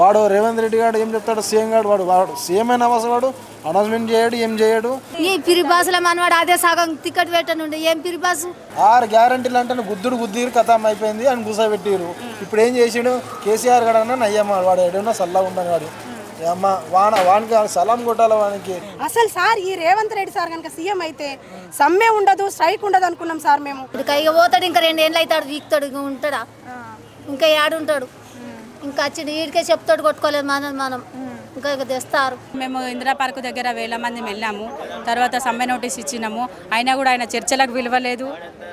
వాడు రేవంత్ రెడ్డి గారు ఏం చెప్తాడు, సీఎం గారు వాడు సీఎం అయిన వాడు అనౌన్స్మెంట్ చేయడు, ఏం చేయడు. ఈ పిరిబాసుల మనవాడు అదే సగం టికెట్ పెట్టనుండే ఏం పిరిబాసు 6 గ్యారంటీలు అంటే గుద్దిరు కథం అయిపోయింది అని కూసబెట్టిరు. ఇప్పుడు ఏం చేసిండు కేసీఆర్ గడన్నా నయ్యమ్మ వాడు ఎడన్నా సల్లా ఉండని వాడు అమ్మ వానికి సలాం కొట్టాల వానికి. అసలు సార్ ఈ రేవంత్ రెడ్డి సార్ కనుక సీఎం అయితే సమ్మె ఉండదు, స్ట్రైక్ ఉండదు అనుకున్నాం సార్ మేము. ఇక పోతాడు, ఇంకా 2 ఏళ్ళు అవుతాడు, వీక్తాడు, ఉంటాడా ఇంకా ఏడుంటాడు, ఇంకా వచ్చి వీడికే చెప్తాడు కొట్టుకోలేదు మనం ఇంకా తెస్తారు. మేము ఇందిరా పార్కు దగ్గర వేల మంది వెళ్ళాము, తర్వాత సమ్మె నోటీస్ ఇచ్చినాము. అయినా కూడా ఆయన చర్చలకు పిలవలేదు,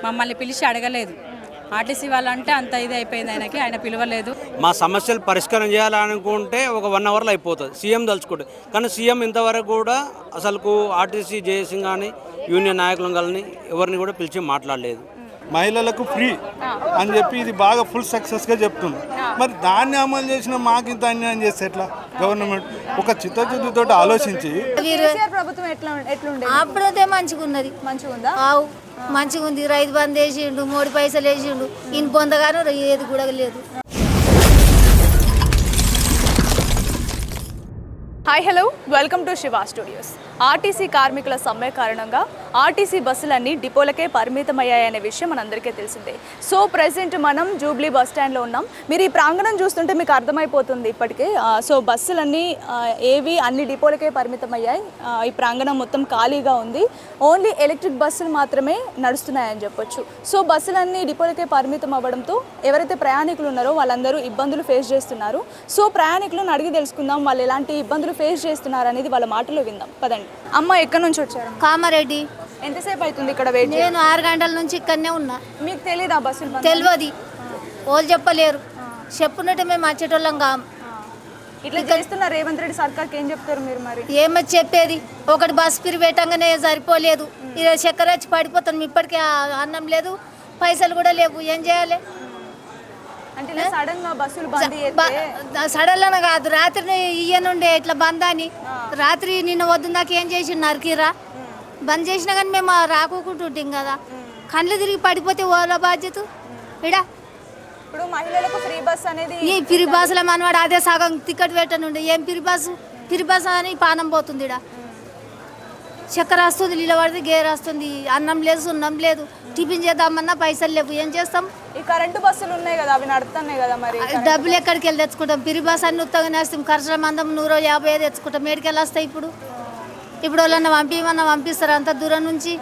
మమ్మల్ని పిలిచి అడగలేదు. ఆర్టీసీ వాళ్ళంటే అంత ఇది అయిపోయింది, ఆయన పిలవలేదు. మా సమస్యలు పరిష్కారం చేయాలనుకుంటే ఒక 1 అవర్లో అయిపోతుంది సీఎం తలుచుకుంటే. కానీ సీఎం ఇంతవరకు కూడా అసలుకు ఆర్టీసీ జేఏసీ కానీ యూనియన్ నాయకులను కానీ ఎవరిని కూడా పిలిచి మాట్లాడలేదు. మహిళలకు ఫ్రీ అని చెప్పి ఇది బాగా ఫుల్ సక్సెస్గా చెప్తుంది. మరి దాన్ని అమలు చేసిన మాకు ఇంత అన్యాయం చేస్తే ఎట్లా? గవర్నమెంట్ ఒక చిత్తశుద్ధితో ఆలోచించి ప్రభుత్వం ఎట్లుండే అప్పుడైతే మంచిగా ఉన్నది, మంచిగా ఉంది. రైతు బంద్ వేసిండు, 3 పైసలు వేసిండు, ఈయన పొందగాను ఏది కూడా లేదు. Hi hello, welcome to Shiva studios. RTC కార్మికుల సమ్మె కారణంగా ఆర్టీసీ బస్సులన్నీ డిపోలకే పరిమితమయ్యాయనే విషయం మనందరికీ తెలిసిందే. సో ప్రెసెంట్ మనం జూబ్లీ బస్ స్టాండ్లో ఉన్నాం. మీరు ఈ ప్రాంగణం చూస్తుంటే మీకు అర్థమైపోతుంది ఇప్పటికే. సో బస్సులన్నీ అన్ని డిపోలకే పరిమితమయ్యాయి. ఈ ప్రాంగణం మొత్తం ఖాళీగా ఉంది. ఓన్లీ ఎలక్ట్రిక్ బస్సులు మాత్రమే నడుస్తున్నాయని చెప్పొచ్చు. సో బస్సులన్నీ డిపోలకే పరిమితం అవ్వడంతో ఎవరైతే ప్రయాణికులు ఉన్నారో వాళ్ళందరూ ఇబ్బందులు ఫేస్ చేస్తున్నారు. సో ప్రయాణికులను అడిగి తెలుసుకుందాం వాళ్ళు ఎలాంటి ఇబ్బందులు ఫేస్ చేస్తున్నారు అనేది వాళ్ళ మాటలో విందాం. పదండి. అమ్మ ఎక్కడి నుంచి వచ్చారు? కామారెడ్డి. ఎంతసేపు అవుతుంది ఇక్కడ వెయిట్? నేను 6 గంటల నుంచి ఇక్కడనే ఉన్నా. మీకు తెలీదా బస్సులు? తెలియదు, వాళ్ళు చెప్పలేరు. చెప్పున్నట్టు మేము వచ్చేటోళ్ళం కాము. ఇట్లా చేస్తున్న రేవంత్ రెడ్డి సర్కార్కి ఏం చెప్తారు మీరు? మరి ఏమో చెప్పేది, ఒకటి బస్సు పిరి పెట్టంగానే సరిపోలేదు. ఇది చక్కెర వచ్చి పడిపోతాం. ఇప్పటికే అన్నం లేదు, పైసలు కూడా లేవు, ఏం చేయాలి? అంటే సడన్ గా బస్సులు బంద్ సడన్ కాదు, రాత్రి ఇయ్యనుండే ఇట్లా బంద్ అని. రాత్రి నిన్న వద్దుందాక ఏం చేసి నరికిరా బంద్ చేసినా కానీ మేము రాకుంటుంటాం కదా. కళ్ళు తిరిగి పడిపోతే ఓలా బాధ్యత ఇడా. ఇప్పుడు మహిళలకు ఫ్రీ బస్ అనేది ఈ పిరి బాసుల మనవాడు అదే సగం టికెట్ పెట్టనుండే ఏం పిరి బస్సు అని పానం పోతుంది. ఇడా చక్కెర వస్తుంది, నీళ్ళ పడితే గేర్ వస్తుంది, అన్నం లేదు, సున్నం లేదు, టిఫిన్ చేద్దామన్నా పైసలు లేవు, ఏం చేస్తాం? ఈ కరెంటు బస్సులు ఉన్నాయి కదా, అవి నడుతున్నాయి కదా, మరి డబ్బులు ఎక్కడికి వెళ్ళి తెచ్చుకుంటాం? పిరి బస్ అన్ని ఉత్తగానే వేస్తాం, ఖర్చుల మందం 150 తెచ్చుకుంటాం. మేడికెళ్ళి వస్తాయి. ఇప్పుడు వాళ్ళన్నా పంపిస్తారు అంత దూరం నుంచి.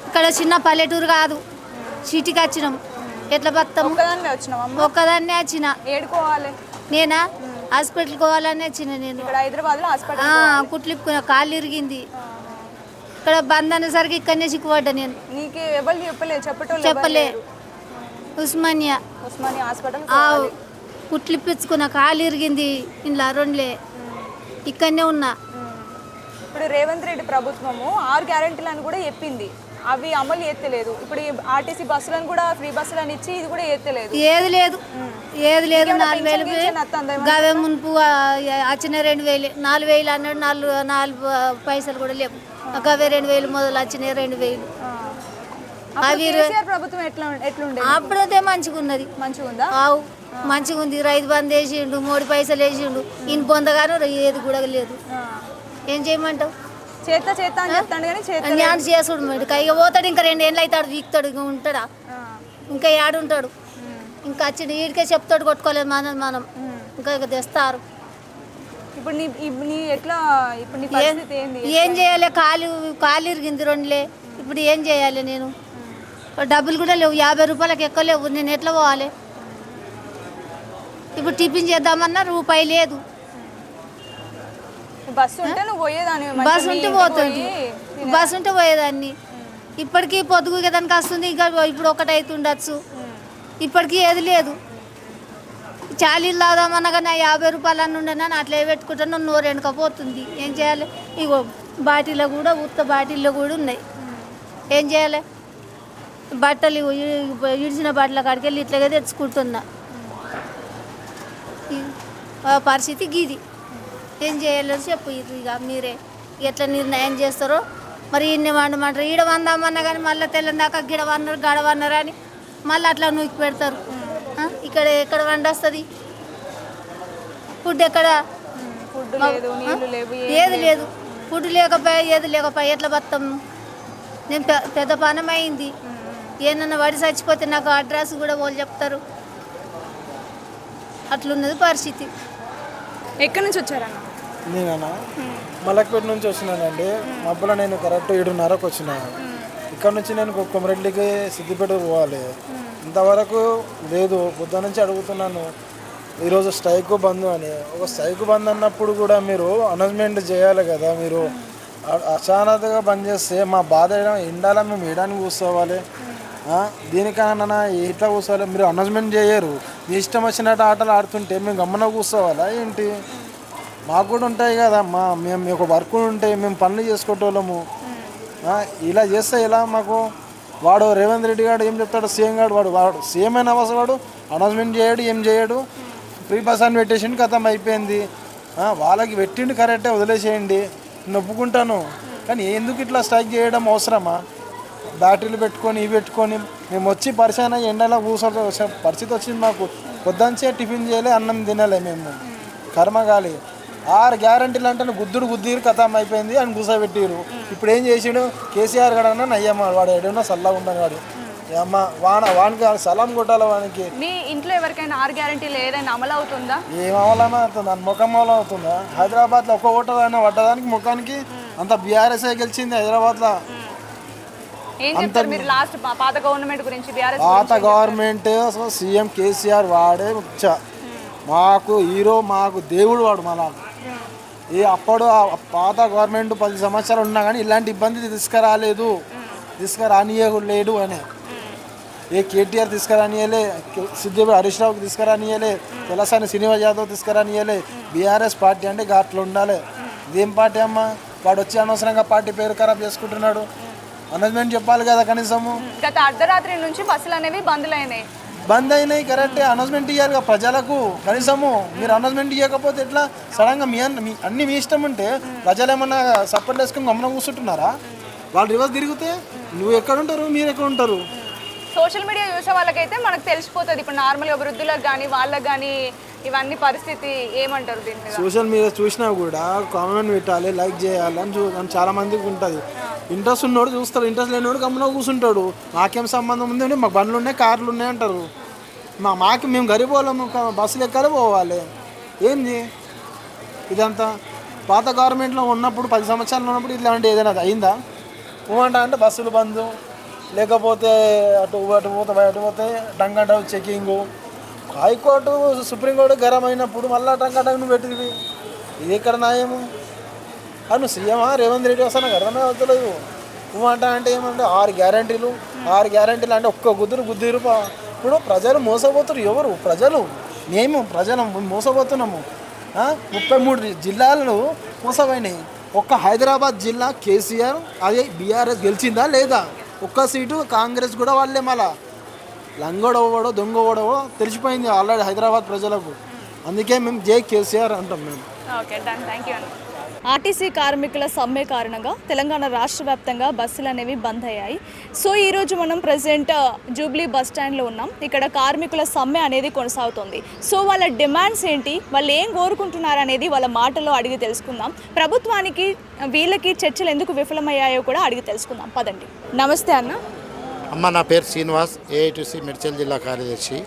ఇక్కడ చిన్న పల్లెటూరు కాదు, సిటీకి వచ్చినాం. ఎట్లా బతాం? ఒక్కదాన్నే వచ్చిన. ఏడుకోవాలి నేనా? హాస్పిటల్కి పోవాలని వచ్చిన. నేను కుట్లిప్పుకున్నా, కాళ్ళు ఇరిగింది. ఇక్కడ బంద్ అనేసరికి ఇక్కడనే చిక్కుపడ్డా. నేను చెప్పలే. ఉస్మానియా హాస్పిటల్ కుట్లిప్పించుకున్న, కాళ్ళు ఇరిగింది. ఇంట్లో 2 ఇక్కడనే ఉన్నా. ఇప్పుడు రేవంత్ రెడ్డి ప్రభుత్వము 6 గ్యారెంటీలను కూడా చెప్పింది, అవి అమలు ఎత్తలేదు. ఇప్పుడు ఆర్టీసీ బస్సులను కూడా ఫ్రీ బస్సులను ఇచ్చి ఇది కూడా ఎత్తలేదు. ఏది లేదు 4,000 గవే మున్పు వచ్చిన 2,000 4,000 అన్నాడు. 4 పైసలు కూడా లేవు. గవే 2,000 మొదలు వచ్చినాయి 2,000. అవి ప్రభుత్వం ఎట్లుండే? అప్పుడైతే మంచిగా ఉన్నది. మంచిగా ఉంది. రైతు బంద్ వేసిండు, 3 పైసలు వేసిండు, ఈయన పొందగాను ఏది కూడా లేదు. ఏం చేయమంటావు? న్యాన్ చేసుడు ఇక పోతాడు, ఇంకా 2 ఏళ్ళు అవుతాడు, వీక్తాడు, ఉంటాడా ఇంకా ఏడుంటాడు, ఇంకా వచ్చి వీడికే చెప్తాడు కొట్టుకోలేదు మనం ఇంకా తెస్తారు. ఏం చేయాలి? కాలు ఇరిగింది 2. ఇప్పుడు ఏం చేయాలి? నేను డబ్బులు కూడా లేవు, 50 రూపాయలకు ఎక్కువ లేవు. నేను ఎట్లా పోవాలి? ఇప్పుడు టిఫిన్ చేద్దామన్నా రూపాయి లేదు. బస్సు ఉంటే పోయేదాన్ని. ఇప్పటికీ పొద్దుగు దానికి వస్తుంది, ఇంకా ఇప్పుడు 1 అవుతుండొచ్చు. ఇప్పటికీ ఏది లేదు. చాలీలు తాగుదామన్నా కానీ 50 రూపాయలు అన్నీ ఉండను, అట్లా పెట్టుకుంటాను, నోరు వెనకపోతుంది. ఏం చేయాలి? ఇగో బాటిల్లో కూడా ఉత్త బాటిల్లో కూడా ఉన్నాయి. ఏం చేయాలి? బట్టలు ఇడిచిన బట్టల కాడికి వెళ్ళి ఇట్లాగే తెచ్చుకుంటున్నా. పరిస్థితి గీది. ఏం చేయాలని చెప్పు. ఇక మీరే ఎట్లా నిర్ణయం చేస్తారో మరి. ఇన్ని వండమంటారు, ఈడ వందామన్నా కానీ మళ్ళీ తెల్లందాక గిడ వన్నారు గడ వన్నారు అని మళ్ళీ అట్లా నూకి పెడతారు. ఇక్కడ ఎక్కడ వండి వస్తుంది? ఫుడ్ ఎక్కడ ఫుడ్ లేదు, నీళ్లు లేవు, ఏది లేదు. ఫుడ్ లేకపోయా ఏది లేకపోయా ఎట్లా బతాము? నేను పెద్ద పనం అయింది. ఏమన్నా వాడి చచ్చిపోతే నాకు అడ్రస్ కూడా వాళ్ళు చెప్తారు. అట్లున్నది పరిస్థితి. ఎక్కడి నుంచి వచ్చారన్న? నేనన్నా మలక్పేట నుంచి వచ్చినానండి. మబ్బులో నేను కరెక్ట్ 7:30కు వచ్చిన. ఇక్కడ నుంచి నేను కొమరెడ్డికి సిద్దిపేట పోవాలి. ఇంతవరకు లేదు. పొద్దు నుంచి అడుగుతున్నాను. ఈరోజు స్ట్రైక్ బంద్ అని. ఒక స్ట్రైక్ బంద్ అన్నప్పుడు కూడా మీరు అనౌన్స్మెంట్ చేయాలి కదా. మీరు అచానకగా బంద్ చేస్తే మా బాధ ఎండాల మేము వేయడానికి కూర్చోవాలి. దీనికన్నా ఇట్లా కూర్చోవాలి. మీరు అనౌన్స్మెంట్ చేయరు. మీ ఇష్టం వచ్చినట్టు ఆటలు ఆడుతుంటే మేము గమ్మన కూర్చోవాలా ఏంటి? మాకు కూడా ఉంటాయి కదా. మేము ఒక వర్క్ ఉంటాయి, మేము పనులు చేసుకుంటోళ్ళము. ఇలా చేస్తే ఇలా మాకు వాడు రేవంత్ రెడ్డి గారు ఏం చెప్తాడు? సీఎం గారు వాడు సీఎం అయిన అవసరం వాడు అనౌన్స్మెంట్ చేయడు, ఏం చేయడు. ఫ్రీ బస్ అని పెట్టేసిండు, కథం అయిపోయింది. వాళ్ళకి పెట్టిండు కరెక్టే, వదిలేసేయండి. నేను ఒప్పుకుంటాను. కానీ ఎందుకు ఇట్లా స్ట్రైక్ చేయడం అవసరమా? బ్యాటరీలు పెట్టుకొని ఇవి పెట్టుకొని మేము వచ్చి పరిశాన ఎండలో కూర్చో పరిస్థితి వచ్చింది మాకు. పొద్దుంచే టిఫిన్ చేయలే, అన్నం తినలే మేము. కర్మగాలి 6 గ్యారంటీలు అంటే గుద్దిరు కథం అయిపోయింది అని కూర్చోబెట్టిరు. ఇప్పుడు ఏం చేసాడు? కేసీఆర్ గడన్నా నయ్యమ్మ వాడు ఎడన్నా చల్లగా ఉండని వాడు. అమ్మ వానికి సలాం కొట్టాలి వానికి. మీ ఇంట్లో ఎవరికైనా 6 గ్యారంటీలు ఏదైనా అమలు అవుతుందా? ఏం అమలన్నా అవుతుంది? అని ముఖం అమలు అవుతుందా? హైదరాబాద్లో ఒక్క ఓటర్ అయినా పడ్డదానికి ముఖానికి అంత బీఆర్ఎస్ఏ గెలిచింది హైదరాబాద్లో. ఏం చెప్తారు మీరు లాస్ట్ పాత గవర్నమెంట్ గురించి? పాత గవర్నమెంట్ సీఎం కేసీఆర్ వాడే ముచ్చ. మాకు హీరో, మాకు దేవుడు వాడు. మళ్ళా అప్పుడు పాత గవర్నమెంట్ 10 సంవత్సరాలు ఉన్నా కానీ ఇలాంటి ఇబ్బంది తీసుకురానియలేడు అని. కేటీఆర్ తీసుకురానియలే, సిద్దిపేట హరీష్ రావుకి తీసుకురానియలే, తెలంగాణ శ్రీనివాస్ యాదవ్ తీసుకురానియలే. బీఆర్ఎస్ పార్టీ అంటే అట్లా ఉండాలి. ఇదేం పార్టీ అమ్మా? వాడు వచ్చి అనవసరంగా పార్టీ పేరు ఖరాబ్ చేసుకుంటున్నాడు. అనౌన్స్మెంట్ చెప్పాలి కదా కనీసము. గత అర్ధరాత్రి నుంచి బస్సులు అనేవి బంద్ అయినాయి కరెక్టే. అనౌన్స్మెంట్ ఇవ్వాలి కదా ప్రజలకు కనీసము. మీరు అనౌన్స్మెంట్ ఇవ్వకపోతే ఎట్లా? సడన్గా అన్ని మీ ఇష్టం ఉంటే ప్రజలు ఏమన్నా సపోర్ట్ వేసుకుని గమనం కూర్చుంటున్నారా? వాళ్ళు రివర్స్ తిరిగితే నువ్వు ఎక్కడ ఉంటారు, మీరు ఎక్కడ ఉంటారు? సోషల్ మీడియా చూసే వాళ్ళకైతే మనకు తెలిసిపోతుంది. ఇప్పుడు నార్మల్గా వృద్ధులకు కానీ వాళ్ళకి కానీ ఇవన్నీ పరిస్థితి ఏమంటారు దీని మీద? సోషల్ మీడియా చూసినా కూడా కామెంట్ పెట్టాలి, లైక్ చేయాలి అని చాలా మందికి ఉంటుంది. ఇంట్రెస్ట్ ఉన్నోడు చూస్తాడు, ఇంట్రెస్ట్ లేనివాడు గమ్మున కూర్చుంటాడు. మాకేం సంబంధం ఉంది? మాకు బండ్లు ఉన్నాయి, కార్లు ఉన్నాయి అంటారు. మేము గరీబ్ వాళ్ళము, బస్సులు ఎక్కాలి పోవాలి. ఏంది ఇదంతా? పాత గవర్నమెంట్లో ఉన్నప్పుడు 10 సంవత్సరాలు ఉన్నప్పుడు ఇట్లాంటి ఏదైనా అయిందా? అంటే బస్సులు బంద్, లేకపోతే అటు పోతే టంగంట చెకింగు. హైకోర్టు సుప్రీంకోర్టు గరం అయినప్పుడు మళ్ళీ టంగంటను పెట్టింది. ఇది ఎక్కడ న్యాయము? నువ్వు సీఎమా రేవంత్ రెడ్డి వస్తాను అర్థమే అవుతలేదు. అంటే ఏమంటే 6 గ్యారంటీలు అంటే ఒక్క గుద్దిరు. ఇప్పుడు ప్రజలు మోసపోతారు. ఎవరు ప్రజలు? ప్రజలు మోసపోతున్నాము. 33 జిల్లాలు మోసపోయినాయి. ఒక్క హైదరాబాద్ జిల్లా కేసీఆర్ అదే బీఆర్ఎస్ గెలిచిందా లేదా? ఒక్క సీటు కాంగ్రెస్ కూడా వాళ్ళే. మళ్ళా లంగోడవడో దొంగోడవో తెలిసిపోయింది ఆల్రెడీ హైదరాబాద్ ప్రజలకు. అందుకే మేము జై కేసీఆర్ అంటాం మేము. ఓకే డన్, థ్యాంక్ యూ అండి. ఆర్టీసీ కార్మికుల సమ్మె కారణంగా తెలంగాణ రాష్ట్ర వ్యాప్తంగా బస్సులు అనేవి బంద్ అయ్యాయి. సో ఈరోజు మనం ప్రజెంట్ జూబ్లీ బస్ స్టాండ్లో ఉన్నాం. ఇక్కడ కార్మికుల సమ్మె అనేది కొనసాగుతుంది. సో వాళ్ళ డిమాండ్స్ ఏంటి, వాళ్ళు ఏం కోరుకుంటున్నారు అనేది వాళ్ళ మాటల్లో అడిగి తెలుసుకుందాం. ప్రభుత్వానికి వీళ్ళకి చర్చలు ఎందుకు విఫలమయ్యాయో కూడా అడిగి తెలుసుకుందాం. పదండి. నమస్తే అన్న. అమ్మ, నా పేరు శ్రీనివాస్, ఏఐటీసీ మేడ్చల్ జిల్లా కార్యదర్శి.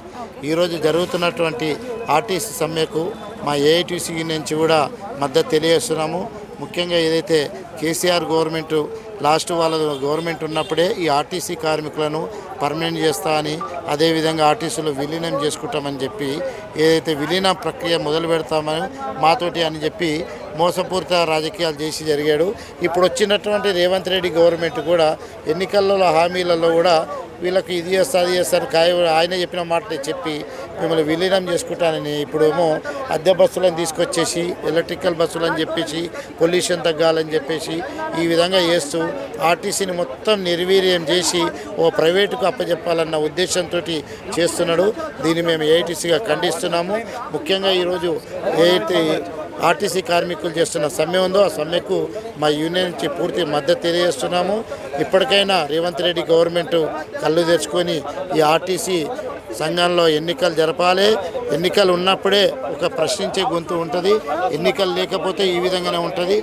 ఈరోజు జరుగుతున్నటువంటి ఆర్టీసీ సమ్మెకు మా ఏఐటీసీ నుంచి కూడా మద్దతు తెలియజేస్తున్నాము. ముఖ్యంగా ఏదైతే కేసీఆర్ గవర్నమెంట్ లాస్ట్ వాళ్ళ గవర్నమెంట్ ఉన్నప్పుడే ఈ ఆర్టీసీ కార్మికులను పర్మనెంట్ చేస్తా అని, అదేవిధంగా ఆర్టీసీలో విలీనం చేసుకుంటామని చెప్పి ఏదైతే విలీన ప్రక్రియ మొదలు పెడతామని మాతోటి అని చెప్పి మోసపూరిత రాజకీయాలు చేసి జరిగాడు. ఇప్పుడు వచ్చినటువంటి రేవంత్ రెడ్డి గవర్నమెంట్ కూడా ఎన్నికలలో హామీలలో కూడా వీళ్ళకి ఇది చేస్తారు ఆయన చెప్పిన మాట చెప్పి మిమ్మల్ని విలీనం చేసుకుంటానని ఇప్పుడేమో అద్దె బస్సులను తీసుకొచ్చేసి ఎలక్ట్రికల్ బస్సులు అని చెప్పేసి పొల్యూషన్ తగ్గాలని చెప్పేసి ఈ విధంగా చేస్తూ ఆర్టీసీని మొత్తం నిర్వీర్యం చేసి ఓ ప్రైవేటుకు అప్పచెప్పాలన్న ఉద్దేశంతో చేస్తున్నాడు. దీన్ని మేము ఏఐటీసీగా ఖండిస్తున్నాము. ముఖ్యంగా ఈరోజు ఏఐటీ ఆర్టీసీ కార్మికులు చేస్తున్న సమ్మె ఉందో ఆ సమ్మెకు మా యూనియన్ నుంచి పూర్తి మద్దతు తెలియజేస్తున్నాము. ఇప్పటికైనా రేవంత్ రెడ్డి గవర్నమెంట్ కళ్ళు తెచ్చుకొని ఈ ఆర్టీసీ సంఘంలో ఎన్నికలు జరపాలి. ఎన్నికలు ఉన్నప్పుడే ఒక ప్రశ్నించే గొంతు ఉంటుంది. ఎన్నికలు లేకపోతే ఈ విధంగానే ఉంటుంది.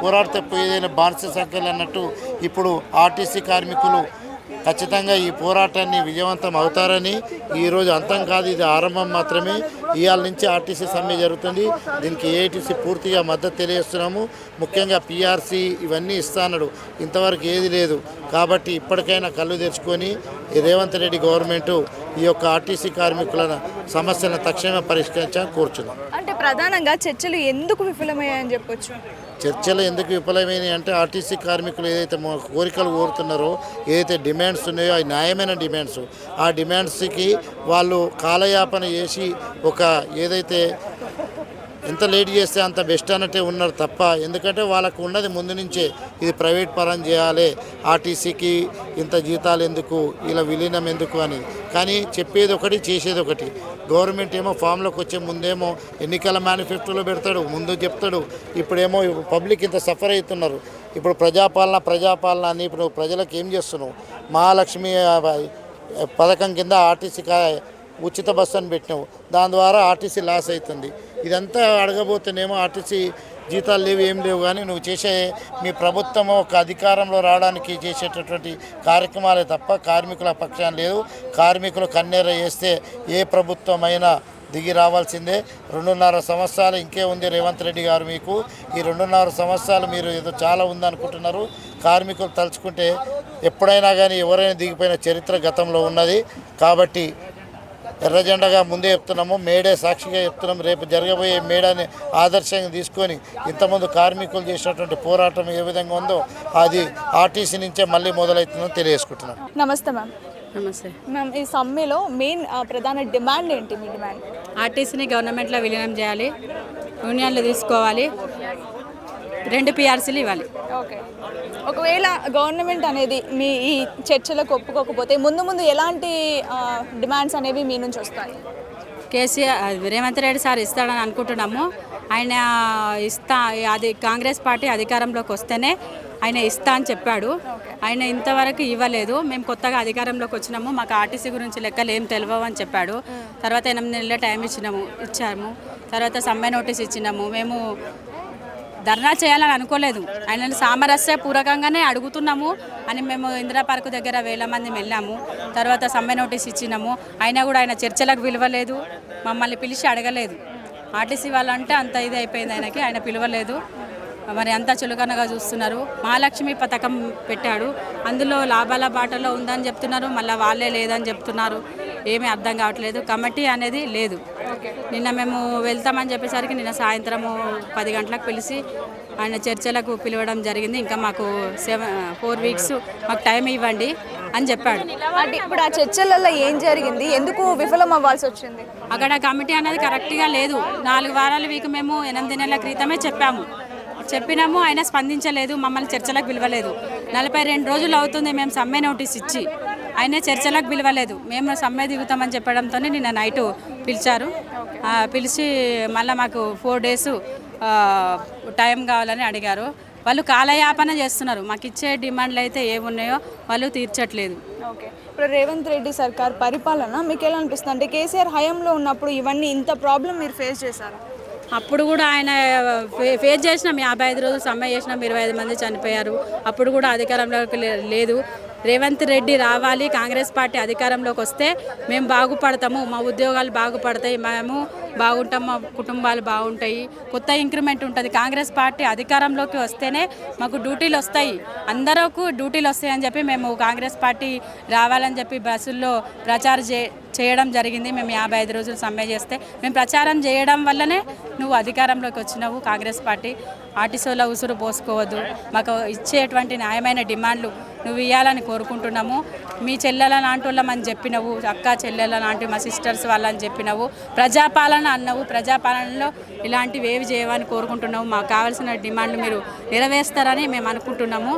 పోరాడితే పోయేదైనా బానిస సంఖ్యలు అన్నట్టు ఇప్పుడు ఆర్టీసీ కార్మికులు ఖచ్చితంగా ఈ పోరాటాన్ని విజయవంతం అవుతారని, ఈరోజు అంతం కాదు, ఇది ఆరంభం మాత్రమే. ఇవాళ నుంచి ఆర్టీసీ సమ్మె జరుగుతుంది. దీనికి ఏఐటీసీ పూర్తిగా మద్దతు తెలియజేస్తున్నాము. ముఖ్యంగా పీఆర్సీ ఇవన్నీ ఇస్తానడు, ఇంతవరకు ఏది లేదు. కాబట్టి ఇప్పటికైనా కళ్ళు తెరుచుకొని ఈ రేవంత్ రెడ్డి గవర్నమెంటు ఈ యొక్క ఆర్టీసీ కార్మికుల సమస్యలను తక్షణమే పరిష్కరించాలని కోరుచున్నాం. అంటే ప్రధానంగా చర్చలు ఎందుకు విఫలమయ్యాయని చెప్పొచ్చు? చర్చలు ఎందుకు విఫలమైనాయి అంటే ఆర్టీసీ కార్మికులు ఏదైతే కోరికలు కోరుతున్నారో, ఏదైతే డిమాండ్స్ ఉన్నాయో అవి న్యాయమైన డిమాండ్స్. ఆ డిమాండ్స్కి వాళ్ళు కాలయాపన చేసి ఒక ఏదైతే ఎంత లేట్ చేస్తే అంత బెస్ట్ అన్నట్టే ఉన్నారు తప్ప, ఎందుకంటే వాళ్ళకు ఉన్నది ముందు నుంచే ఇది ప్రైవేట్ పరం చేయాలి, ఆర్టీసీకి ఇంత జీతాలు ఎందుకు, ఇలా విలీనం ఎందుకు అని. కానీ చెప్పేది ఒకటి చేసేది ఒకటి. గవర్నమెంట్ ఏమో ఫామ్లోకి వచ్చే ముందేమో ఎన్నికల మేనిఫెస్టోలో పెడతాడు, ముందు చెప్తాడు. ఇప్పుడేమో పబ్లిక్ ఇంత సఫర్ అవుతున్నారు. ఇప్పుడు ప్రజాపాలన అని ఇప్పుడు ప్రజలకు ఏం చేస్తున్నావు? మహాలక్ష్మి పథకం కింద ఆర్టీసీ ఉచిత బస్సు అని పెట్టినావు, దాని ద్వారా ఆర్టీసీ లాస్ అవుతుంది. ఇదంతా అడగబోతేనేమో ఆర్టీసీ జీతాలు లేవు, ఏం లేవు. కానీ నువ్వు చేసే మీ ప్రభుత్వం ఒక అధికారంలో రావడానికి చేసేటటువంటి కార్యక్రమాలే తప్ప కార్మికుల పక్షాన లేదు. కార్మికులు కన్నెర చేస్తే ఏ ప్రభుత్వం అయినా దిగి రావాల్సిందే. 2.5 సంవత్సరాలు ఇంకే ఉంది రేవంత్ రెడ్డి గారు. మీకు ఈ 2.5 సంవత్సరాలు మీరు ఏదో చాలా ఉందనుకుంటున్నారు. కార్మికులు తలుచుకుంటే ఎప్పుడైనా కానీ ఎవరైనా దిగిపోయిన చరిత్ర గతంలో ఉన్నది. కాబట్టి ఎర్రజెండగా ముందే చెప్తున్నాము, మేడే సాక్షిగా చెప్తున్నాము. రేపు జరగబోయే మేడాని ఆదర్శంగా తీసుకొని ఇంతకుముందు కార్మికులు చేసినటువంటి పోరాటం ఏ విధంగా ఉందో అది ఆర్టీసీ నుంచే మళ్ళీ మొదలవుతుందని తెలియజేసుకుంటున్నాం. నమస్తే మ్యామ్. నమస్తే మ్యామ్, ఈ సమ్మెలో మెయిన్ ప్రధాన డిమాండ్ ఏంటి? మీ డిమాండ్ ఆర్టీసీని గవర్నమెంట్లో విలీనం చేయాలి, యూనియన్లు తీసుకోవాలి, 2 పీఆర్సీలు ఇవ్వాలి. ఓకే, ఒకవేళ గవర్నమెంట్ అనేది మీ ఈ చర్చలకు ఒప్పుకోకపోతే ముందు ఎలాంటి డిమాండ్స్ అనేవి మీ నుంచి వస్తాయి? రేవంత్ రెడ్డి సార్ ఇస్తాడని అనుకుంటున్నాము. ఆయన కాంగ్రెస్ పార్టీ అధికారంలోకి వస్తేనే ఆయన ఇస్తా అని చెప్పాడు. ఆయన ఇంతవరకు ఇవ్వలేదు. మేము కొత్తగా అధికారంలోకి వచ్చినాము, మాకు ఆర్టీసీ గురించి లెక్కలు ఏం తెలియవు అని చెప్పాడు. తర్వాత 8 నెలల టైం ఇచ్చాము. తర్వాత సమ్మె నోటీస్ ఇచ్చినాము. మేము ధర్నా చేయాలని అనుకోలేదు, ఆయనను సామరస్య పూర్వకంగానే అడుగుతున్నాము అని మేము ఇందిరా పార్క్ దగ్గర 1000 మంది వెళ్ళాము. తర్వాత సమ్మె నోటీస్ ఇచ్చినాము. అయినా కూడా ఆయన చర్చలకు పిలవలేదు, మమ్మల్ని పిలిచి అడగలేదు. ఆర్టీసీ వాళ్ళంటే అంత ఇది అయిపోయింది ఆయనకి, ఆయన పిలవలేదు. మరి అంతా చులకనగా చూస్తున్నారు. మహాలక్ష్మి పథకం పెట్టాడు, అందులో లాభాల బాటలో ఉందని చెప్తున్నారు, మళ్ళీ వాళ్ళే లేదని చెప్తున్నారు. ఏమీ అర్థం కావట్లేదు. కమిటీ అనేది లేదు. నిన్న మేము వెళ్తామని చెప్పేసరికి నిన్న సాయంత్రము 10 గంటలకు పిలిచి ఆయన చర్చలకు పిలవడం జరిగింది. ఇంకా మాకు 4 వీక్స్ మాకు టైం ఇవ్వండి అని చెప్పాడు. అంటే ఇప్పుడు ఆ చర్చలలో ఏం జరిగింది? ఎందుకు విఫలం అవ్వాల్సి వచ్చింది? అక్కడ కమిటీ అనేది కరెక్ట్గా లేదు. 4 వారాల వీక్ మేము 8 నెలల క్రితమే చెప్పినాము, ఆయన స్పందించలేదు, మమ్మల్ని చర్చలకు పిలవలేదు. 42 రోజులు అవుతుంది మేము సమ్మె నోటీస్ ఇచ్చి, ఆయన చర్చలకు పిలవలేదు. మేము సమ్మె దిగుతామని చెప్పడంతో నిన్న నైటు పిలిచారు. పిలిచి మళ్ళీ మాకు 4 days టైం కావాలని అడిగారు. వాళ్ళు కాలయాపన చేస్తున్నారు. మాకు ఇచ్చే డిమాండ్లు అయితే ఏమున్నాయో వాళ్ళు తీర్చట్లేదు. ఓకే, ఇప్పుడు రేవంత్ రెడ్డి సర్కార్ పరిపాలన మీకు ఎలా అనిపిస్తుంది? అంటే కేసీఆర్ హయాంలో ఉన్నప్పుడు ఇవన్నీ ఇంత ప్రాబ్లం మీరు ఫేస్ చేశారు? అప్పుడు కూడా ఆయన ఫేస్ చేసినాం. 55 రోజులు సమ్మె చేసినాం, 25 మంది చనిపోయారు. అప్పుడు కూడా అధికారంలోకి లేదు. రేవంత్ రెడ్డి రావాలి, కాంగ్రెస్ పార్టీ అధికారంలోకి వస్తే మేము బాగుపడతాము, మా ఉద్యోగాలు బాగుపడతాయి, మేము బాగుంటాం, మా కుటుంబాలు బాగుంటాయి, కొత్త ఇంక్రిమెంట్ ఉంటుంది. కాంగ్రెస్ పార్టీ అధికారంలోకి వస్తేనే మాకు డ్యూటీలు వస్తాయి, అందరికీ డ్యూటీలు వస్తాయని చెప్పి మేము కాంగ్రెస్ పార్టీ రావాలని చెప్పి బస్సుల్లో ప్రచారం చేయడం జరిగింది. మేము 55 రోజులు సమ్మె చేస్తే మేము ప్రచారం చేయడం వల్లనే నువ్వు అధికారంలోకి వచ్చినావు కాంగ్రెస్ పార్టీ. ఆర్టీసీలో ఉసురు పోసుకోవద్దు, మాకు ఇచ్చేటువంటి న్యాయమైన డిమాండ్లు నువ్వు ఇవ్వాలని కోరుకుంటున్నాము. మీ చెల్లెల లాంటి వాళ్ళమని చెప్పినవు, అక్క చెల్లెల లాంటి మా సిస్టర్స్ వాళ్ళని చెప్పినవు, ప్రజాపాలన అన్నవు. ప్రజాపాలనలో ఇలాంటివి ఏవి చేయవని కోరుకుంటున్నాము. మాకు కావాల్సిన డిమాండ్లు మీరు నెరవేరుస్తారని మేము అనుకుంటున్నాము.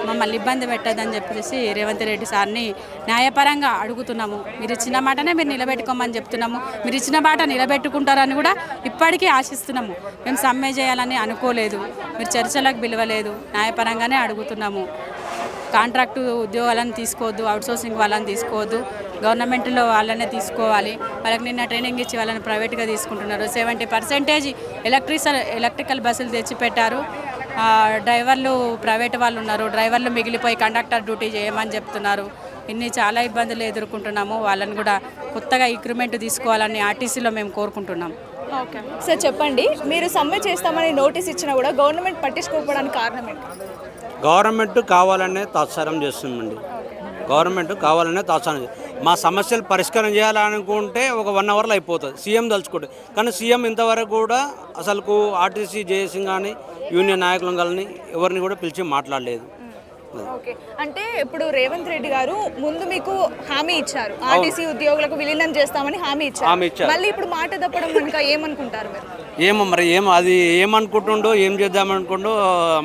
మమ్మల్ని ఇబ్బంది పెట్టదని చెప్పేసి రేవంత్ రెడ్డి సార్ని న్యాయపరంగా అడుగుతున్నాము. మీరు ఇచ్చిన మాటనే మీరు నిలబెట్టుకోమని చెప్తున్నాము. మీరు ఇచ్చిన మాట నిలబెట్టుకుంటారని కూడా ఇప్పటికీ ఆశిస్తున్నాము. మేము సమ్మె చేయాలని అనుకోలేదు, మీరు చర్చలకు పిలవలేదు, న్యాయపరంగానే అడుగుతున్నాము. కాంట్రాక్టు ఉద్యోగాలను తీసుకోవద్దు, అవుట్సోర్సింగ్ వాళ్ళని తీసుకోవద్దు, గవర్నమెంట్లో వాళ్ళనే తీసుకోవాలి. వాళ్ళకి నిన్న ట్రైనింగ్ ఇచ్చి వాళ్ళని ప్రైవేట్గా తీసుకుంటున్నారు. 70% ఎలక్ట్రికల్ బస్సులు తెచ్చిపెట్టారు. డ్రైవర్లు ప్రైవేట్ వాళ్ళు ఉన్నారు. డ్రైవర్లు మిగిలిపోయి కండక్టర్ డ్యూటీ చేయమని చెప్తున్నారు. ఇన్ని చాలా ఇబ్బందులు ఎదుర్కొంటున్నాము. వాళ్ళని కూడా కొత్తగా ఇంక్రిమెంట్ తీసుకోవాలని ఆర్టీసీలో మేము కోరుకుంటున్నాం. ఓకే సార్, చెప్పండి, మీరు సమ్మె చేస్తామని నోటీస్ ఇచ్చినా కూడా గవర్నమెంట్ పట్టించుకోకపోవడానికి కారణం ఏంటి? గవర్నమెంట్ కావాలనే తాత్సారం చేస్తుందండి. గవర్నమెంట్ కావాలనే తాత్సారం మా సమస్యలు పరిష్కారం చేయాలనుకుంటే ఒక 1 అవర్లో అయిపోతుంది సీఎం తలుచుకుంటే. కానీ సీఎం ఇంతవరకు కూడా అసలుకు ఆర్టీసీ జేఏసీ కానీ యూనియన్ నాయకులను కానీ ఎవరిని కూడా పిలిచి మాట్లాడలేదు. ఓకే, అంటే ఇప్పుడు రేవంత్ రెడ్డి గారు ముందు మీకు హామీ ఇచ్చారు, ఆర్టీసీ ఉద్యోగులకు విలీనం చేస్తామని హామీ ఇచ్చారు. మళ్ళీ ఇప్పుడు మాట తప్పడం కనుక ఏమనుకుంటారు మీరు? ఏమో అది ఏమనుకుంటుండో ఏం చేద్దామనుకుంటూ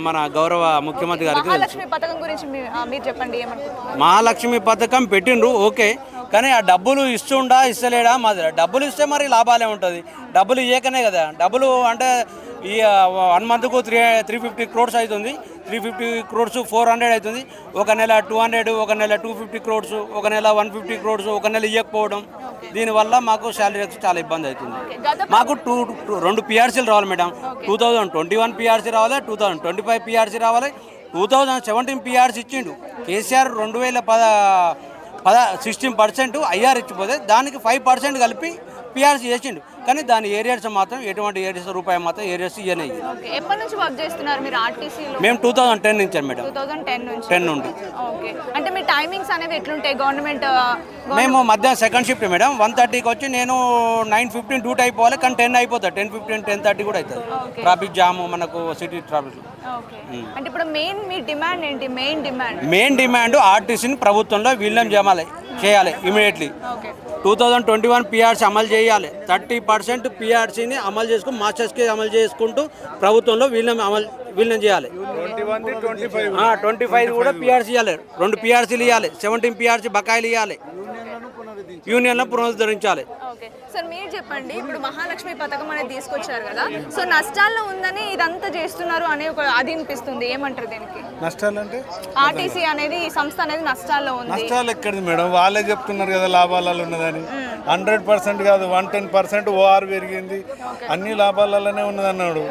మన గౌరవ ముఖ్యమంత్రి గారికి మహాలక్ష్మి పథకం గురించి మీరు చెప్పండి, ఏమనుకుంటున్నారు? మహాలక్ష్మి పథకం పెట్టిండ్రు, ఓకే. కానీ ఆ డబ్బులు ఇస్తుండా ఇస్తలేడా మాది? డబ్బులు ఇస్తే మరి లాభాలే ఉంటుంది. డబ్బులు ఇయ్యకనే కదా. డబ్బులు అంటే ఈ 1 మంత్కు 350 crores అవుతుంది. 350 crores 400 అవుతుంది. ఒక నెల 200, ఒక నెల 250 crores, ఒక నెల 150 crores, ఒక నెల ఇవ్వకపోవడం. దీనివల్ల మాకు శాలరీకి చాలా ఇబ్బంది అవుతుంది. మాకు 2 PRCలు రావాలి మేడం. 2021 PRC రావాలి, 2025 PRC రావాలి. 2017 PRC ఇచ్చిండు కేసీఆర్. 16% ఐఆర్ ఇచ్చిపోతే దానికి 5% కలిపి పిఆర్సీ చేసిండు. కానీ దాని ఏరియాస్ మాత్రం ఎటువంటి ఏరియాస్ రూపాయి మాత్రం ఏరియాస్ ఇవన్నీ. ఎప్పటి నుంచి వర్క్ చేస్తున్నారు మీరు ఆర్టీసీలో? మేము 2010 నుంచి మేడం. 2010 నుండి. ఓకే, అంటే మీ టైమింగ్స్ అనేవి ఎట్లుంటాయి? గవర్నమెంట్ మేము మధ్యాహ్నం సెకండ్ షిఫ్ట్ మేడం. 1:30కి వచ్చి నేను 9:15 డ్యూటీ అయిపోవాలి. కానీ 10 అయిపోతుంది. 10:15, 10:30 కూడా అవుతుంది. ట్రాఫిక్ జామ్ మనకు సిటీ ట్రాఫిక్. అంటే ఇప్పుడు మీ డిమాండ్ ఏంటి? మెయిన్ డిమాండ్ ఆర్టీసీని ప్రభుత్వంలో విలీనం చేయాలి ఇమీడియట్లీ. 2021 పిఆర్సీ అమలు చేయాలి. 30% పిఆర్సీని అమలు చేసుకుని మాస్టర్స్కి అమలు చేసుకుంటూ ప్రభుత్వంలో విలీనం చేయాలి. 25 కూడా పిఆర్సీ ఇవ్వాలి. 2 పిఆర్సీలు ఇవ్వాలి. 17 పిఆర్సీ బకాయిలు ఇవ్వాలి. యూనియన్లో పునరుద్ధరించాలి. ఓకే సార్, మీరు చెప్పండి, ఇప్పుడు మహాలక్ష్మి పథకం అనేది తీసుకొచ్చారు కదా, సో నష్టాల్లో ఉందని ఇదంతా చేస్తున్నారు అని అది అనిపిస్తుంది. ఏమంటారు దీనికి? నష్టాలు అంటే ఆర్టీసీ అనేది ఈ సంస్థ అనేది నష్టాల్లో ఉంది. నష్టాలు ఎక్కడిది మేడం? వాళ్ళే చెప్తున్నారు కదా లాభాలలో ఉన్నదని. 100% కాదు, 110% ఓఆర్ పెరిగింది. అన్ని లాభాలలోనే ఉన్నదన్నాడు.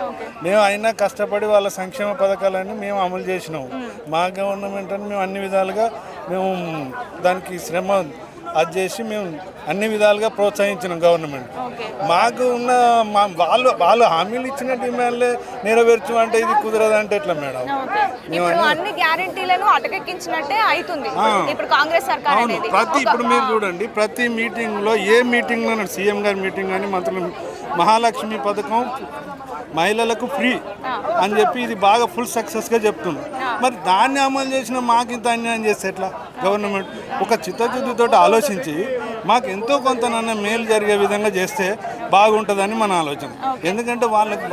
మేము అయినా కష్టపడి వాళ్ళ సంక్షేమ పథకాలన్నీ మేము అమలు చేసినాము. మా గవర్నమెంట్ అని మేము అన్ని విధాలుగా మేము దానికి శ్రమ అది చేసి మేము అన్ని విధాలుగా ప్రోత్సహించినాం గవర్నమెంట్. మాకు ఉన్న వాళ్ళు హామీలు ఇచ్చిన డిమాండ్లే నెరవేర్చు అంటే ఇది కుదరదు అంటే ఎట్లా మేడం? అన్ని గ్యారెంటీలను అటకెక్కించినట్టే అవుతుంది ఇప్పుడు కాంగ్రెస్ సర్కార్ అనేది. ఇప్పుడు మీరు చూడండి, ప్రతి మీటింగ్లో ఏ మీటింగ్లో సీఎం గారి మీటింగ్ కానీ మంత్రులు మహాలక్ష్మి పథకం మహిళలకు ఫ్రీ అని చెప్పి ఇది బాగా ఫుల్ సక్సెస్గా చెప్తుంది. మరి దాన్ని అమలు చేసిన మాకు ఇంత అన్యాయం చేస్తే ఎట్లా? గవర్నమెంట్ ఒక చిత్తశుద్ధితో ఆలోచించి మాకు ఎంతో కొంత మేలు జరిగే విధంగా చేస్తే బాగుంటుందని మన ఆలోచన. ఎందుకంటే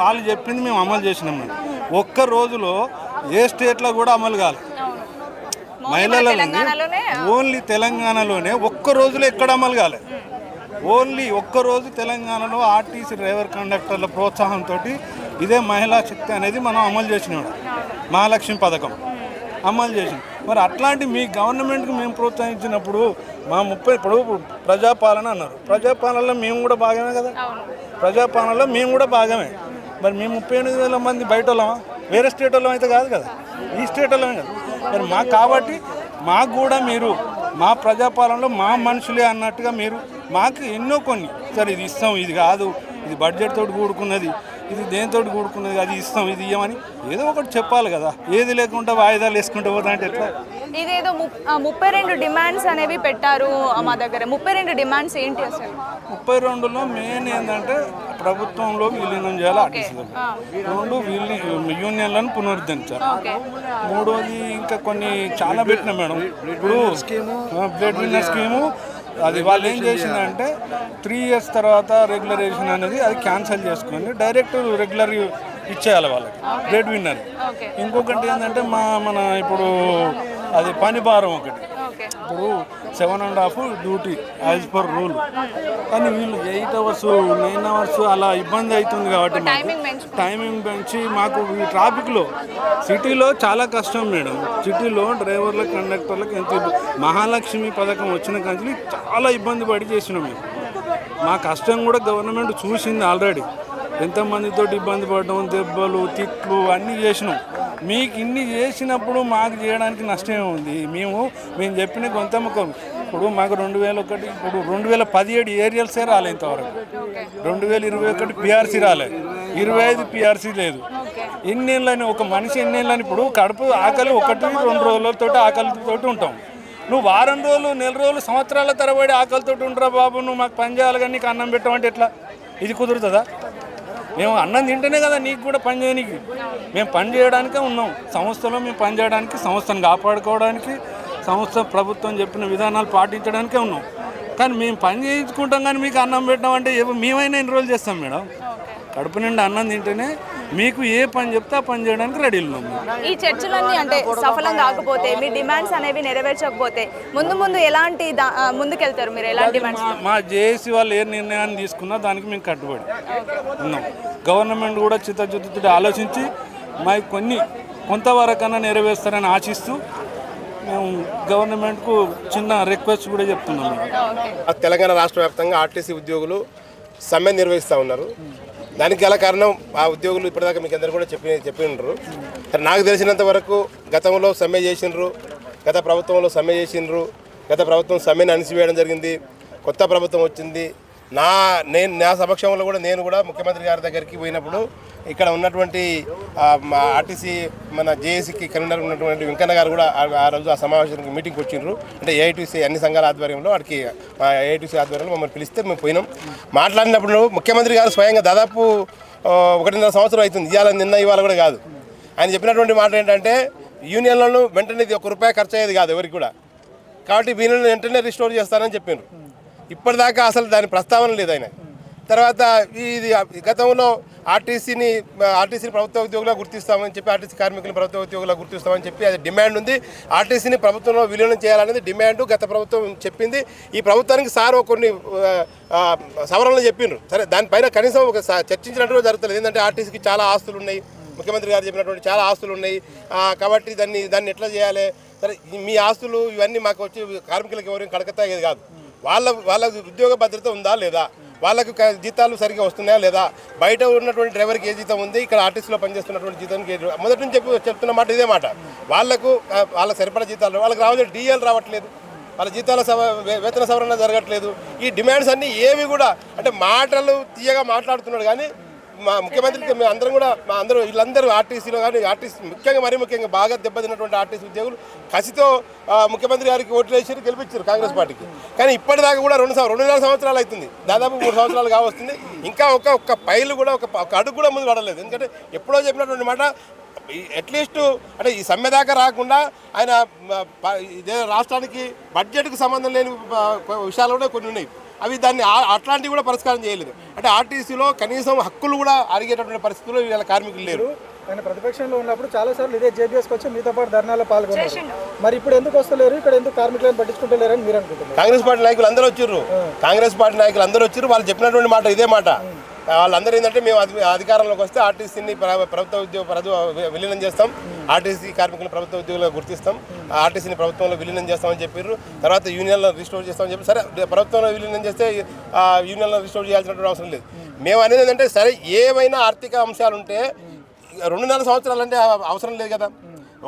వాళ్ళు చెప్పింది మేము అమలు చేసినాం. ఒక్క రోజులో ఏ స్టేట్లో కూడా అమలు కాదు. మహిళలని ఓన్లీ తెలంగాణలోనే ఒక్క రోజులో ఎక్కడ అమలు కాలేదు. ఓన్లీ ఒక్కరోజు తెలంగాణలో ఆర్టీసీ డ్రైవర్ కండక్టర్ల ప్రోత్సాహంతో ఇదే మహిళా శక్తి అనేది మనం అమలు చేసినాడు. మహాలక్ష్మి పథకం అమలు చేసింది. మరి అట్లాంటి మీ గవర్నమెంట్కి మేము ప్రోత్సహించినప్పుడు ఇప్పుడు ప్రజాపాలన అన్నారు. ప్రజాపాలనలో మేము కూడా భాగమే కదా. ప్రజాపాలనలో మేము కూడా భాగమే. మరి మేము 38,000 మంది బయట వాళ్ళమా? వేరే స్టేట్ వాళ్ళం అయితే కాదు కదా, ఈ స్టేట్ వాళ్ళమే కదా. మరి మాకు కాబట్టి మాకు కూడా మీరు మా ప్రజాపాలనలో మా మనుషులే అన్నట్టుగా మీరు మాకు ఎన్నో కొన్ని సరే ఇది ఇస్తాం, ఇది కాదు, ఇది బడ్జెట్ తోటి కూడుకున్నది, ఇది దేనితో కూడుకున్నది, అది ఇస్తాం, ఇది ఇవ్వమని ఏదో ఒకటి చెప్పాలి కదా. ఏది లేకుండా వాయిదాలు వేసుకుంటూ పోతా అంటే ఎట్లా? ఇదేదో 32 డిమాండ్స్ అనేవి పెట్టారు మా దగ్గర. 32 డిమాండ్స్ ఏంటి అసలు? 32లో మెయిన్ ఏంటంటే ప్రభుత్వంలో విలీనం చేయాలి ఆర్టీసీలో. 2 యూనియన్లను పునరుద్ధరించాలి. 3వది ఇంకా కొన్ని చాలా పెట్టినా మేడం. ఇప్పుడు బ్లడ్ విన్నర్ స్కీము అది వాళ్ళు ఏం చేసిందంటే 3 years తర్వాత రెగ్యులరేషన్ అనేది అది క్యాన్సిల్ చేసుకొని డైరెక్ట్ రెగ్యులర్ ఇచ్చేయాలి వాళ్ళకి బ్లడ్ విన్నర్. ఇంకొకటి ఏంటంటే మన ఇప్పుడు అది పని భారం ఒకటి. ఇప్పుడు 7.5 డ్యూటీ యాజ్ పర్ రూల్. కానీ వీళ్ళు 8 hours 9 hours అలా ఇబ్బంది అవుతుంది కాబట్టి టైమింగ్ పెంచి మాకు ఈ ట్రాఫిక్లో సిటీలో చాలా కష్టం మేడం. సిటీలో డ్రైవర్లకు కండక్టర్లకు ఎంత మహాలక్ష్మి పథకం వచ్చిన కానీ చాలా ఇబ్బంది పడి చేసినాం మేము. మా కష్టం కూడా గవర్నమెంట్ చూసింది ఆల్రెడీ. ఎంతమందితో ఇబ్బంది పడడం, దెబ్బలు, తిట్లు అన్నీ చేసినాం. మీకు ఇన్ని చేసినప్పుడు మాకు చేయడానికి నష్టమే ఉంది. మేము చెప్పిన కొంత ఇప్పుడు మాకు 2001 ఇప్పుడు 2017 ఏరియల్సే రాలేదు ఇంతవరకు. 2021 పిఆర్సీ రాలేదు, 25 పిఆర్సీ లేదు. ఎన్నేళ్ళని ఒక మనిషి ఎన్నేళ్ళని ఇప్పుడు కడుపు ఆకలి 1-2 రోజులతో ఆకలితో ఉంటాం. నువ్వు వారం రోజులు, నెల రోజులు, సంవత్సరాల తరబడి ఆకలితో ఉండరా బాబు, నువ్వు మాకు పని చేయాలి కానీ నీకు అన్నం పెట్టమంటే ఎట్లా? ఇది కుదురుతుందా? మేము అన్నం తింటేనే కదా నీకు కూడా పని చేయడానికి. మేము పని చేయడానికే ఉన్నాం సంస్థలో. మేము పని చేయడానికి, సంస్థను కాపాడుకోవడానికి, సంస్థ ప్రభుత్వం చెప్పిన విధానాలు పాటించడానికే ఉన్నాం. కానీ మేము పని చేయించుకుంటాం కానీ మీకు అన్నం పెట్టడం అంటే మేమైనా ఎన్ని రోజులు చేస్తాం మేడం? కడుపు నిండా అన్నం తింటేనే మీకు ఏ పని చెప్తే ఆ పని చేయడానికి రెడీ ఉన్నాం. ఈ చర్చలన్నీ అంటే సఫలం కాకపోతే, మీ డిమాండ్స్ అనేవి నెరవేర్చకపోతే ముందు ఎలాంటి ముందుకెళ్తారు మీరు? ఎలాంటి డిమాండ్స్? మా జేఏసీ వాళ్ళు ఏ నిర్ణయాన్ని తీసుకున్నా దానికి మేము కట్టుబడి ఉన్నాం. గవర్నమెంట్ కూడా చిత్తశుద్ధితో ఆలోచించి మాకు కొంతవరకన్నా నెరవేరుస్తారని ఆశిస్తూ మేము గవర్నమెంట్కు చిన్న రిక్వెస్ట్ కూడా చెప్తున్నాము. తెలంగాణ రాష్ట్ర వ్యాప్తంగా ఆర్టీసీ ఉద్యోగులు సమ్మె నిర్వహిస్తూ ఉన్నారు. దానికి గల కారణం ఆ ఉద్యోగులు ఇప్పటిదాకా మీకు అందరూ కూడా చెప్పి ఉండరు. నాకు తెలిసినంత వరకు గతంలో సమ్మె చేసినారు, గత ప్రభుత్వంలో సమ్మె చేసినారు. గత ప్రభుత్వం సమ్మెను అణిచివేయడం జరిగింది. కొత్త ప్రభుత్వం వచ్చింది. నా సమక్షంలో కూడా నేను కూడా ముఖ్యమంత్రి గారి దగ్గరికి పోయినప్పుడు ఇక్కడ ఉన్నటువంటి ఆర్టీసీ మన జేఏసీకి కన్వీనర్ ఉన్నటువంటి వెంకన్న గారు కూడా ఆ రోజు ఆ సమావేశానికి మీటింగ్కి వచ్చిండ్రు. అంటే ఏఐటీసీ అన్ని సంఘాల ఆధ్వర్యంలో వాడికి ఏఐటీసీ ఆధ్వర్యంలో మమ్మల్ని పిలిస్తే మేము పోయినాం. మాట్లాడినప్పుడు ముఖ్యమంత్రి గారు స్వయంగా దాదాపు 1.5 సంవత్సరం అవుతుంది, ఇవాళ కూడా కాదు. ఆయన చెప్పినటువంటి మాట ఏంటంటే యూనియన్లను వెంటనే ₹1 ఖర్చు అయ్యేది కాదు ఎవరికి కూడా, కాబట్టి వీళ్ళని వెంటనే రిస్టోర్ చేస్తానని చెప్పారు. ఇప్పటిదాకా అసలు దాని ప్రస్తావన లేదు ఆయన. తర్వాత ఇది గతంలో ఆర్టీసీని ప్రభుత్వ ఉద్యోగులుగా గుర్తిస్తామని చెప్పి, ఆర్టీసీ కార్మికులు ప్రభుత్వ ఉద్యోగులుగా గుర్తిస్తామని చెప్పి అది డిమాండ్ ఉంది. ఆర్టీసీని ప్రభుత్వంలో విలీనం చేయాలనేది డిమాండ్ గత ప్రభుత్వం చెప్పింది. ఈ ప్రభుత్వానికి సార్ కొన్ని సవరణలు చెప్పిండ్రు. సరే, దానిపైన కనీసం ఒక చర్చించినట్టు జరుగుతుంది. ఏంటంటే ఆర్టీసీకి చాలా ఆస్తులు ఉన్నాయి, ముఖ్యమంత్రి గారు చెప్పినటువంటి చాలా ఆస్తులు ఉన్నాయి, కాబట్టి దాన్ని ఎట్లా చేయాలి? సరే, మీ ఆస్తులు ఇవన్నీ మాకు వచ్చి కార్మికులకు ఎవరైనా కడకతాగేది కాదు. వాళ్ళ ఉద్యోగ భద్రత ఉందా లేదా, వాళ్ళకు జీతాలు సరిగ్గా వస్తున్నాయా లేదా, బయట ఉన్నటువంటి డ్రైవర్కి ఏ జీతం ఉంది, ఇక్కడ ఆర్టీసీలో పనిచేస్తున్నటువంటి జీతానికి మొదటి నుంచి చెప్తున్న మాట ఇదే మాట. వాళ్ళ సరిపడా జీతాలు వాళ్ళకి రావట్లేదు, డిఎల్ రావట్లేదు, వాళ్ళ జీతాల వేతన సవరణ జరగట్లేదు. ఈ డిమాండ్స్ అన్నీ ఏవి కూడా అంటే మాటలు తీయగా మాట్లాడుతున్నాడు కానీ మా ముఖ్యమంత్రికి మేము అందరం కూడా వీళ్ళందరూ ఆర్టీసీలో కానీ మరీ ముఖ్యంగా బాగా దెబ్బతిన్నటువంటి ఆర్టీసీ ఉద్యోగులు కసితో ముఖ్యమంత్రి గారికి ఓట్లు వేసి గెలిపించారు కాంగ్రెస్ పార్టీకి. కానీ ఇప్పటిదాకా కూడా 2.5 సంవత్సరాలు అవుతుంది, దాదాపు 3 సంవత్సరాలు కావస్తుంది. ఇంకా ఒక పైలు కూడా ఒక అడుగు కూడా ముందు పడలేదు. ఎందుకంటే ఎప్పుడో చెప్పినటువంటి మాట అట్లీస్ట్ అంటే ఈ సమ్మె దాకా రాకుండా ఆయన ఇదే రాష్ట్రానికి బడ్జెట్కు సంబంధం లేని విషయాలు కూడా కొన్ని ఉన్నాయి. దాన్ని అట్లాంటివి కూడా పరిష్కారం చేయలేదు. అంటే ఆర్టీసీలో కనీసం హక్కులు కూడా అడిగేటటువంటి పరిస్థితుల్లో వీళ్ళ కార్మికులు లేరు. ఆయన ప్రతిపక్షంలో ఉన్నప్పుడు చాలాసార్లు ఇదే జేబీఎస్కి వచ్చి మీతో పాటు ధర్నాలో పాల్గొన్నారు. మరి ఇప్పుడు ఎందుకు వస్తలేరు, ఇక్కడ ఎందుకు కార్మికులను పట్టించుకుంటలేరని మీరు అనుకుంటున్నారు? కాంగ్రెస్ పార్టీ నాయకులు అందరూ వచ్చారు. వాళ్ళు చెప్పినటువంటి మాట ఇదే మాట. వాళ్ళందరూ ఏంటంటే మేము అధికారంలోకి వస్తే ఆర్టీసీని విలీనం చేస్తాం, ఆర్టీసీ కార్మికులను ప్రభుత్వ ఉద్యోగులుగా గుర్తిస్తాం, ఆర్టీసీని ప్రభుత్వంలో విలీనం చేస్తామని చెప్పారు. తర్వాత యూనియన్లో రిస్టోర్ చేస్తామని చెప్పి, సరే ప్రభుత్వంలో విలీనం చేస్తే యూనియన్లో రిస్టోర్ చేయాల్సినటువంటి అవసరం లేదు. మేము అనేది ఏంటంటే సరే ఏమైనా ఆర్థిక అంశాలు ఉంటే 2.5 సంవత్సరాలు అంటే అవసరం లేదు కదా.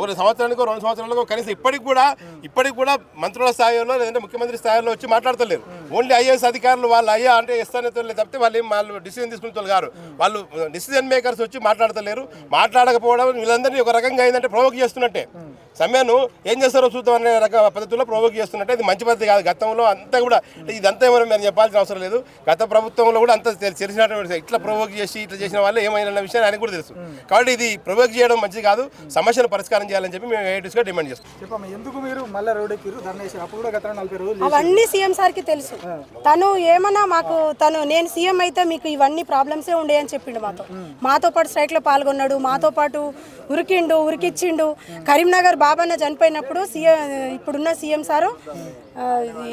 1 సంవత్సరానికో 2 సంవత్సరాలకో కనీసం ఇప్పటికి కూడా మంత్రుల స్థాయిలో లేదంటే ముఖ్యమంత్రి స్థాయిలో వచ్చి మాట్లాడతలేరు. ఓన్లీ ఐఏఎస్ అధికారులు వాళ్ళు అయ్యా అంటే ఇస్తానే తప్పితే వాళ్ళు డిసిజన్ తీసుకునే గారు వాళ్ళు డిసిజన్ మేకర్స్ వచ్చి మాట్లాడతలేరు. మాట్లాడకపోవడం వీళ్ళందరినీ ఒక రకంగా ఏంటంటే ప్రొవోక్ చేస్తున్నట్టే. సమ్మెను ఏం చేస్తారో చూద్దాం అనే రకం పద్ధతిలో ప్రొవోక్ చేస్తున్నట్టే. ఇది మంచి పద్ధతి కాదు. గతంలో అంతా కూడా ఇదంతా ఏమైనా మేము చెప్పాల్సిన అవసరం లేదు. గత ప్రభుత్వంలో కూడా అంత తెలిసినటువంటి ఇట్లా ప్రొవోక్ చేసి ఇట్లా చేసిన వాళ్ళు ఏమైనా విషయాన్ని ఆయనకు కూడా తెలుసు. కాబట్టి ఇది ప్రొవోక్ చేయడం మంచిది కాదు, సమస్యను పరిష్కారం చేయాలని చెప్పి మేము ఏఐటీసీగా డిమాండ్ చేస్తాం. ఎందుకు మీరు మళ్ళీ రోడ్ ఎక్కిరు ధర్నా చేశారు? అప్పుడు కూడా గత 40 రోజులు అవన్నీ సీఎం సార్కి తెలుసు. తను ఏమన్నా నేను సీఎం అయితే మీకు ఇవన్నీ ప్రాబ్లమ్సే ఉండే అని చెప్పిండు. మాతో పాటు స్ట్రైక్లో పాల్గొన్నాడు, మాతో పాటు ఉరికిచ్చిండు. కరీంనగర్ బాబన్న చనిపోయినప్పుడు ఇప్పుడున్న సీఎం సారు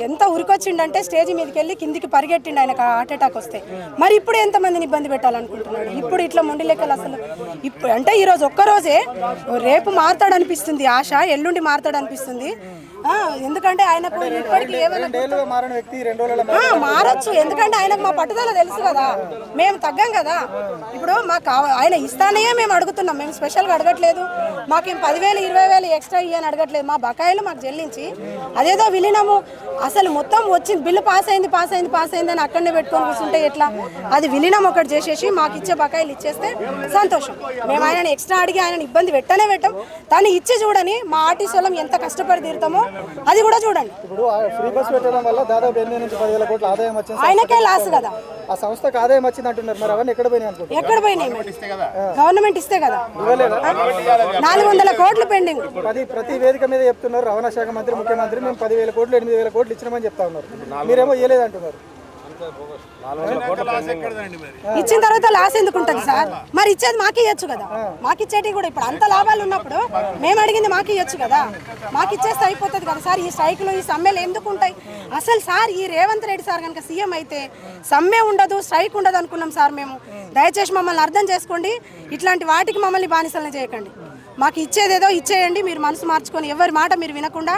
ఎంత ఉరికొచ్చిండంటే స్టేజ్ మీదకి వెళ్ళి కిందికి పరిగెట్టిండు ఆయనకు హార్ట్ అటాక్ వస్తే. మరి ఇప్పుడు ఎంతమందిని ఇబ్బంది పెట్టాలనుకుంటున్నాడు? ఇప్పుడు ఇట్లా మొండి లెక్కలు అసలు ఇప్పుడు అంటే ఈరోజు ఒక్కరోజే, రేపు మారుతాడనిపిస్తుంది ఆశ, ఎల్లుండి మారుతాడనిపిస్తుంది. ఎందుకంటే ఆయనకు ఇప్పటికీ ఏమైనా మారచ్చు, ఎందుకంటే ఆయనకు మా పట్టుదల తెలుసు కదా, మేము తగ్గం కదా. ఇప్పుడు మాకు ఆయన ఇస్తానే మేము అడుగుతున్నాం, మేము స్పెషల్గా అడగట్లేదు. మాకేం 10,000 20,000 ఎక్స్ట్రా ఇయ్యని అడగట్లేదు. మా బకాయిలు మాకు చెల్లించి అదేదో విలీనము అసలు మొత్తం వచ్చింది, బిల్లు పాస్ అయింది అని అక్కడనే పెట్టుకొని కూర్చుంటే ఎట్లా? అది విలీనం ఒకటి చేసేసి మాకు ఇచ్చే బకాయిలు ఇచ్చేస్తే సంతోషం. మేము ఆయనని ఎక్స్ట్రా అడిగి ఆయనని ఇబ్బంది పెట్టాం. తను ఇచ్చి చూడని మా ఆర్టీసీ వాళ్ళం ఎంత కష్టపడి తీరుతామో అది కూడా చూడండి. ఇప్పుడు ఫ్రీ బస్ పెట్టడం వల్ల దాదాపు 8 నుంచి 10,000 కోట్ల ఆదాయం వచ్చింది. ఆయనకే లాస్ కదా, ఆ సంస్థకు ఆదాయం వచ్చింది అంటున్నారు. మరి అవన్నీ ఎక్కడ పోయినాయి అనుకుంటున్నారు? ఎక్కడ పోయినాయి? గవర్నమెంట్ ఇస్తే కదా. 400 కోట్లు పెండింగ్. ప్రతి వేదిక మీద చెప్తున్నారు రవాణా శాఖ మంత్రి, ముఖ్యమంత్రి మేము 10,000 కోట్లు 8,000 కోట్లు ఇచ్చినామని చెప్తా ఉన్నారు. మీరేమో ఇవ్వలేదు అంటున్నారు. ఇచ్చిన తర్వాత లాస్ ఎందుకు ఉంటుంది సార్? మరి ఇచ్చేది మాకు ఇవ్వచ్చు కదా. మాకు ఇచ్చేటి కూడా ఇప్పుడు అంత లాభాలు ఉన్నప్పుడు మేము అడిగింది మాకు ఇవ్వచ్చు కదా. మాకు ఇచ్చేస్తే అయిపోతుంది కదా సార్. ఈ స్ట్రైక్లు ఈ సమ్మెలు ఎందుకు ఉంటాయి అసలు సార్? ఈ రేవంత్ రెడ్డి సార్ కనుక సీఎం అయితే సమ్మె ఉండదు, స్ట్రైక్ ఉండదు అనుకున్నాం సార్ మేము. దయచేసి మమ్మల్ని అర్థం చేసుకోండి, ఇట్లాంటి వాటికి మమ్మల్ని బానిసలను చేయకండి. మాకు ఇచ్చేదేదో ఇచ్చేయండి, మీరు మనసు మార్చుకొని ఎవరి మాట మీరు వినకుండా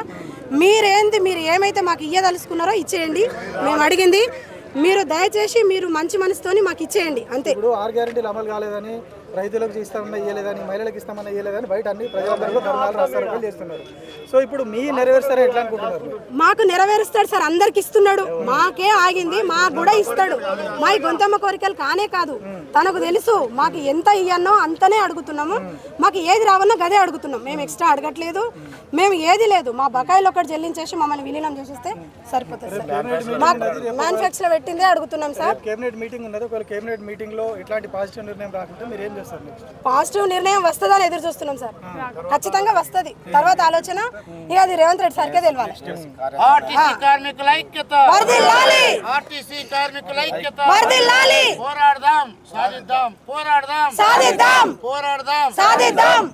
మీరు ఏమైతే మాకు ఇయ్యదలుచుకున్నారో ఇచ్చేయండి. మేము అడిగింది మీరు దయచేసి మీరు మంచి మనసుతోని మాకు ఇచ్చేయండి అంతే. ఇప్పుడు 6 గ్యారెంటీలు అమలు కాలేదని, రైతులకు ఇస్తామన్నా ఇయ్యలేదని, మహిళలకు ఇస్తామన్నా ఇయ్యలేదని బయట అన్ని ప్రజాదరణలో ధర్నాలు రాస్తారోకలు చేస్తున్నారు. సో ఇప్పుడు మీ నెరవేరుస్తారా ఎట్లా అనుకుంటున్నారు? మాకు నెరవేరుస్తాడు సార్, అందరికి ఇస్తున్నాడు. మాకే ఆగింది, మాకు కూడా ఇస్తాడు. మా గొంతమ్మ కోరికలు కానే కాదు, తనకు తెలుసు మాకు ఎంత ఇయ్యన్నో అంతనే అడుగుతున్నాము. మాకు ఏది రావన్నో గదే అడుగుతున్నాం, మేము ఎక్స్ట్రా అడగట్లేదు. మేము ఏది లేదు, మా బకాయిలు ఒకటి చెల్లించేసి మమ్మల్ని విలీనం చేసేస్తే సరిపోతుంది సార్. మాకు మ్యానుఫ్యాక్చర్ పెట్టిందే అడుగుతున్నాం సార్. కేబినెట్ మీటింగ్ ఉన్నది, ఒకవేళ కేబినెట్ మీటింగ్ లో ఇట్లాంటి పాజిటివ్ నిర్ణయం రాకుంటే మీరు ఏం చేస్తారు? పాజిటివ్ నిర్ణయం వస్తుందని ఎదురు చూస్తున్నాం సార్. ఖచ్చితంగా వస్తుంది. తర్వాత ఆలోచన ఇక అది రేవంత్ రెడ్డి సార్కే తెలియాలి. సాధిద్దాం.